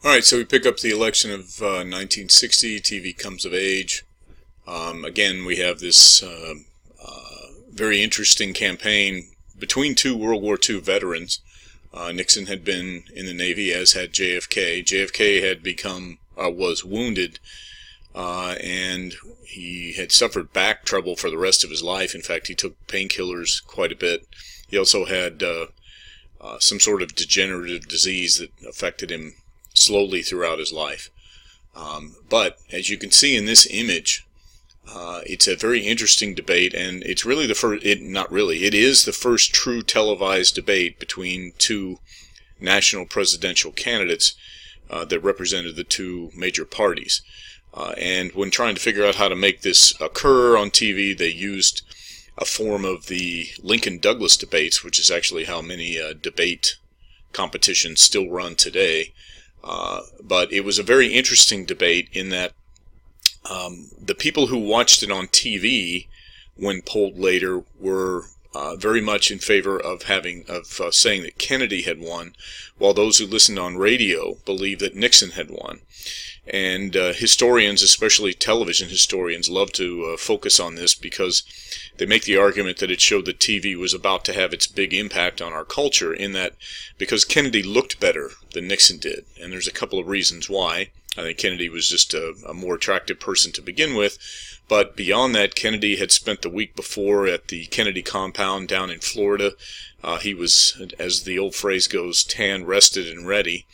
All right, so we pick up the election of 1960. TV comes of age. Again, we have this very interesting campaign between two World War II veterans. Nixon had been in the Navy, as had JFK. JFK had was wounded, and he had suffered back trouble for the rest of his life. In fact, he took painkillers quite a bit. He also had some sort of degenerative disease that affected him slowly throughout his life. But as you can see in this image, it's a very interesting debate, and it's really the first, it is the first true televised debate between two national presidential candidates that represented the two major parties. And when trying to figure out how to make this occur on TV, they used a form of the Lincoln-Douglas debates, which is actually how many debate competitions still run today. But it was a very interesting debate in that the people who watched it on TV, when polled later, were very much in favor of saying that Kennedy had won, while those who listened on radio believed that Nixon had won. And historians, especially television historians, love to focus on this because they make the argument that it showed that TV was about to have its big impact on our culture, in that because Kennedy looked better than Nixon did. And there's a couple of reasons why. I think Kennedy was just a more attractive person to begin with. But beyond that, Kennedy had spent the week before at the Kennedy compound down in Florida. He was, as the old phrase goes, tan, rested, and ready,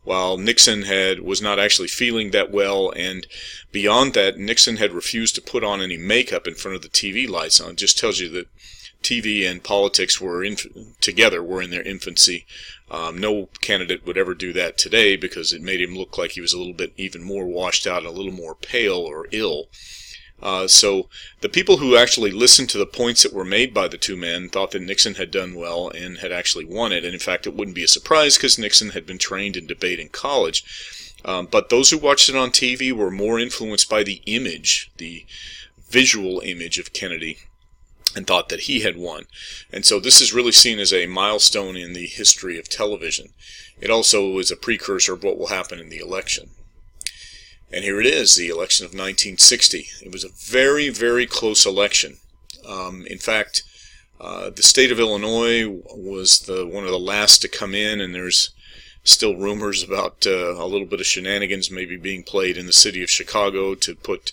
while Nixon was not actually feeling that well. And beyond that, Nixon had refused to put on any makeup in front of the TV lights on. It just tells you that TV and politics were in their infancy. No candidate would ever do that today because it made him look like he was a little bit even more washed out and a little more pale or ill. So the people who actually listened to the points that were made by the two men thought that Nixon had done well and had actually won it. And in fact, it wouldn't be a surprise because Nixon had been trained in debate in college. But those who watched it on TV were more influenced by the image, the visual image of Kennedy, and thought that he had won. And so this is really seen as a milestone in the history of television. It also is a precursor of what will happen in the election. And here it is, the election of 1960. It was a very, very close election. In fact, the state of Illinois was one of the last to come in, and there's still rumors about a little bit of shenanigans maybe being played in the city of Chicago to put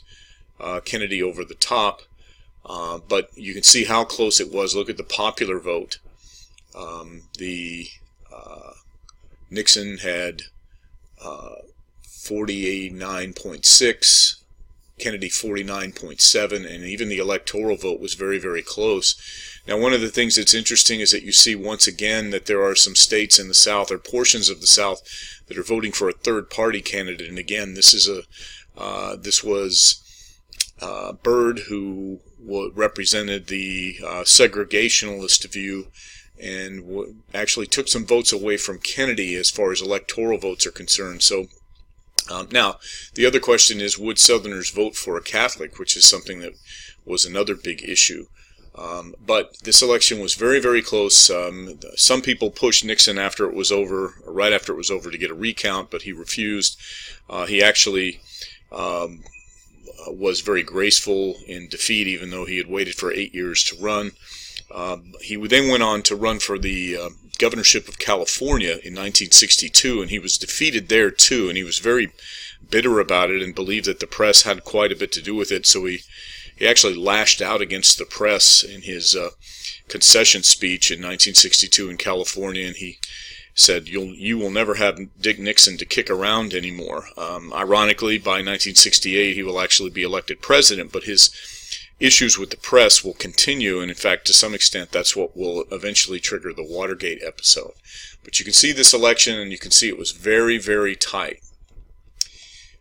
Kennedy over the top. But you can see how close it was. Look at the popular vote. Nixon had 49.6, Kennedy 49.7, and even the electoral vote was very, very close. Now, one of the things that's interesting is that you see once again that there are some states in the South, or portions of the South, that are voting for a third-party candidate. And again, this was Byrd, who represented the segregationalist view, and actually took some votes away from Kennedy as far as electoral votes are concerned. So now, the other question is, would Southerners vote for a Catholic, which is something that was another big issue. But this election was very, very close. Some people pushed Nixon after it was over, or right after it was over, to get a recount, but he refused. He actually was very graceful in defeat, even though he had waited for 8 years to run. He then went on to run for the governorship of California in 1962, and he was defeated there too, and he was very bitter about it and believed that the press had quite a bit to do with it. So he actually lashed out against the press in his concession speech in 1962 in California, and he said, you will never have Dick Nixon to kick around anymore. Ironically, by 1968 he will actually be elected president, but his issues with the press will continue, and in fact, to some extent, that's what will eventually trigger the Watergate episode. But you can see this election, and you can see it was very, very tight.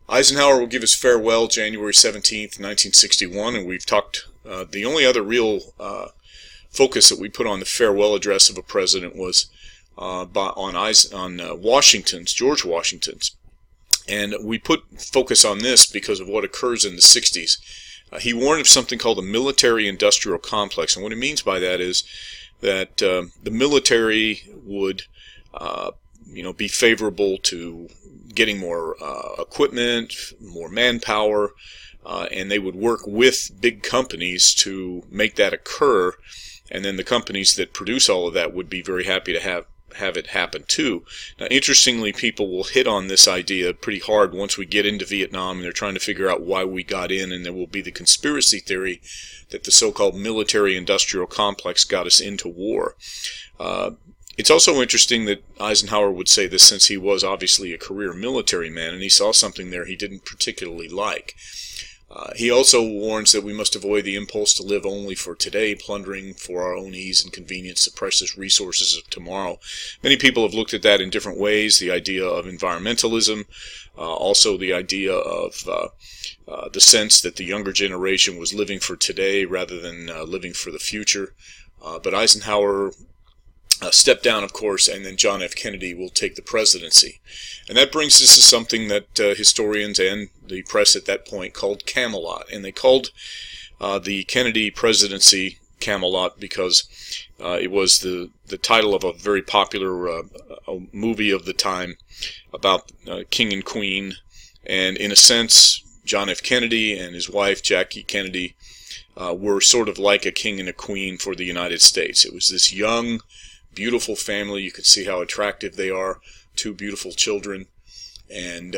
Eisenhower will give his farewell January 17th, 1961, and we've talked, the only other real focus that we put on the farewell address of a president was on George Washington's. And we put focus on this because of what occurs in the 60s. He warned of something called the military-industrial complex, and what he means by that is that the military would, be favorable to getting more equipment, more manpower, and they would work with big companies to make that occur. And then the companies that produce all of that would be very happy to have it happen too. Now, interestingly, people will hit on this idea pretty hard once we get into Vietnam, and they're trying to figure out why we got in, and there will be the conspiracy theory that the so-called military-industrial complex got us into war. It's also interesting that Eisenhower would say this, since he was obviously a career military man, and he saw something there he didn't particularly like. He also warns that we must avoid the impulse to live only for today, plundering for our own ease and convenience the precious resources of tomorrow. Many people have looked at that in different ways. The idea of environmentalism, also the idea of the sense that the younger generation was living for today rather than living for the future. But Eisenhower stepped down, of course, and then John F. Kennedy will take the presidency. And that brings us to something that historians and the press at that point called Camelot. And they called the Kennedy presidency Camelot because it was the title of a very popular movie of the time about king and queen. And in a sense, John F. Kennedy and his wife, Jackie Kennedy, were sort of like a king and a queen for the United States. It was this young, beautiful family. You can see how attractive they are, two beautiful children. And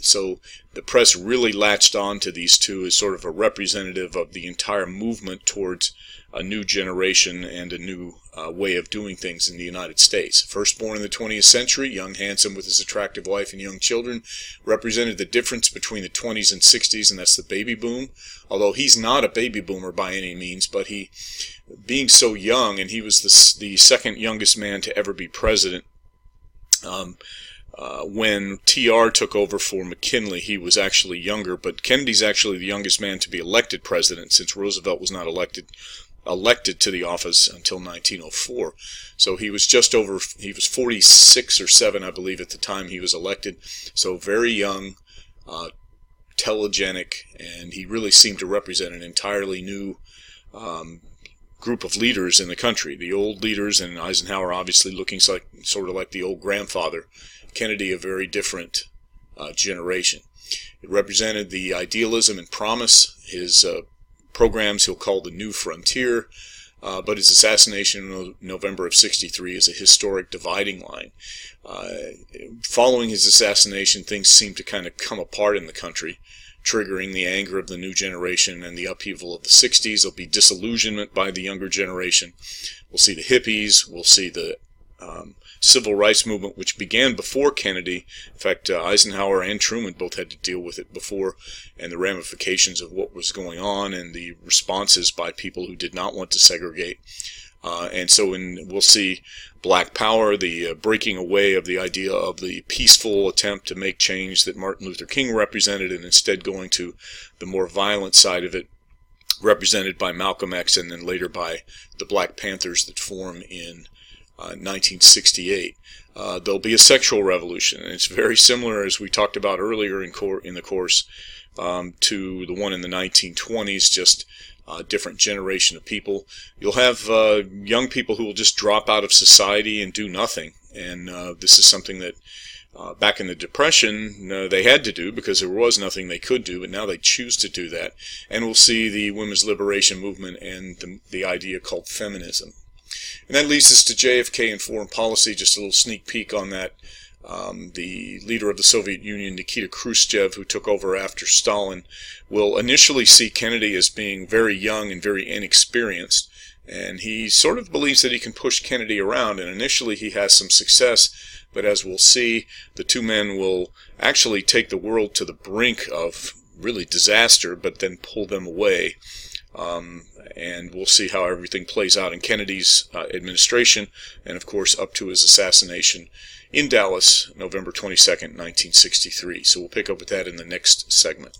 so the press really latched on to these two as sort of a representative of the entire movement towards a new generation and a new way of doing things in the United States. First born in the 20th century, young, handsome, with his attractive wife and young children, represented the difference between the 20s and 60s, and that's the baby boom. Although he's not a baby boomer by any means, but he, being so young, and he was the second youngest man to ever be president. When TR took over for McKinley, he was actually younger, but Kennedy's actually the youngest man to be elected president, since Roosevelt was not elected to the office until 1904. So he was he was 46 or 7, I believe, at the time he was elected. So very young, telegenic, and he really seemed to represent an entirely new group of leaders in the country. The old leaders, and Eisenhower obviously looking sort of like the old grandfather. Kennedy a very different generation. It represented the idealism and promise. His programs he'll call the New Frontier, but his assassination in November of '63 is a historic dividing line. Following his assassination, things seem to kind of come apart in the country, triggering the anger of the new generation and the upheaval of the 60s. There'll be disillusionment by the younger generation. We'll see the hippies. We'll see the civil rights movement, which began before Kennedy. In fact, Eisenhower and Truman both had to deal with it before, and the ramifications of what was going on and the responses by people who did not want to segregate. And so we'll see Black Power, the breaking away of the idea of the peaceful attempt to make change that Martin Luther King represented, and instead going to the more violent side of it, represented by Malcolm X and then later by the Black Panthers that form in 1968. There'll be a sexual revolution, and it's very similar, as we talked about earlier in the course, to the one in the 1920s, just a different generation of people. You'll have young people who will just drop out of society and do nothing, and this is something that back in the Depression they had to do because there was nothing they could do, but now they choose to do that. And we'll see the women's liberation movement and the idea called feminism. And that leads us to JFK and foreign policy. Just a little sneak peek on that. The leader of the Soviet Union, Nikita Khrushchev, who took over after Stalin, will initially see Kennedy as being very young and very inexperienced. And he sort of believes that he can push Kennedy around, and initially he has some success. But as we'll see, the two men will actually take the world to the brink of really disaster, but then pull them away. And we'll see how everything plays out in Kennedy's administration, and of course up to his assassination in Dallas, November 22nd, 1963. So we'll pick up with that in the next segment.